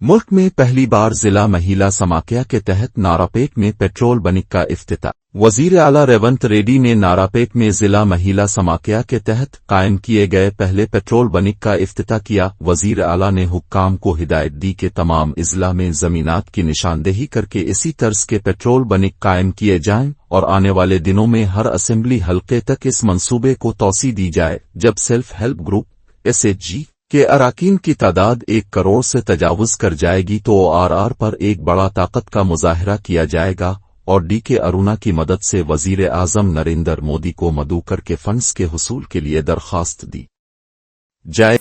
मुल्क में पहली बार जिला महिला समाख्या के तहत नारापेट में पेट्रोल बनिक का इफ्तिताह। वजीर आला रेवंत रेड्डी ने नारापेट में जिला महिला समाख्या के तहत कायम किए गए पहले पेट्रोल बनिक का इफ्तिताह किया। वजीर आला ने हुक्काम को हिदायत दी कि तमाम इजला में जमीनात की निशानदेही करके इसी तर्ज के पेट्रोल बनिक कायम किए जाएं और आने वाले दिनों में हर असेंबली हल्के तक इस मंसूबे को तौसी दी जाए। जब सेल्फ हेल्प ग्रुप SHG के अराकीन की तादाद 1 करोड़ से तजावुज कर जाएगी तो ORR पर एक बड़ा ताकत का मुजाहिरा किया जाएगा और DK अरुणा की मदद से वजीर आजम नरेंद्र मोदी को मदऊ करके फंड्स के हुसूल के लिए दरख्वास्त दी जाए।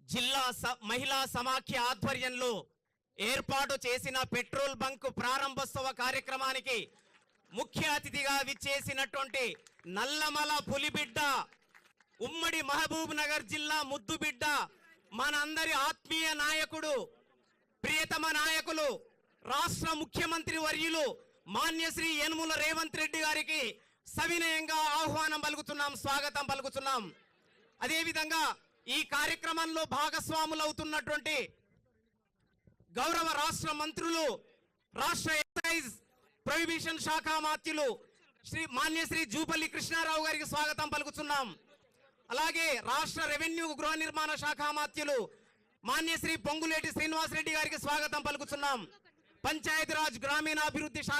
జిల్లా మహిళా సమాఖ్య ఆధ్వర్యంలో ఏర్పాటు చేసిన పెట్రోల్ బంక్ ప్రారంభోత్సవ కార్యక్రమానికి ముఖ్య అతిథిగా విచ్చేసినటువంటి నల్లమల పులిబిడ్డ ఉమ్మడి మహబూబ్ నగర్ జిల్లా ముద్దుబిడ్డ మనందరి ఆత్మీయ నాయకుడు ప్రియతమ నాయకులు రాష్ట్ర ముఖ్యమంత్రి వర్యులు మాన్యశ్రీ యనుమల రేవంత్ రెడ్డి గారికి సవినయంగా ఆహ్వానం పలుకుతున్నాం, స్వాగతం పలుకుతున్నాం। అదే విధంగా ఈ కార్యక్రమంలో భాగస్వాములవుతున్నటువంటి గౌరవ రాష్ట్ర మంత్రులు, రాష్ట్ర ఎక్సైజ్ ప్రొహిబిషన్ శాఖ మాత్యులు మాన్యశ్రీ జూపల్లి కృష్ణారావు గారికి స్వాగతం పలుకుతున్నాం। అలాగే రాష్ట్ర రెవెన్యూ గృహ నిర్మాణ శాఖ మాత్యులు మాన్యశ్రీ పొంగులేటి శ్రీనివాస్ రెడ్డి గారికి స్వాగతం పలుకుతున్నాం। పంచాయతీరాజ్ గ్రామీణాభివృద్ధి శాఖ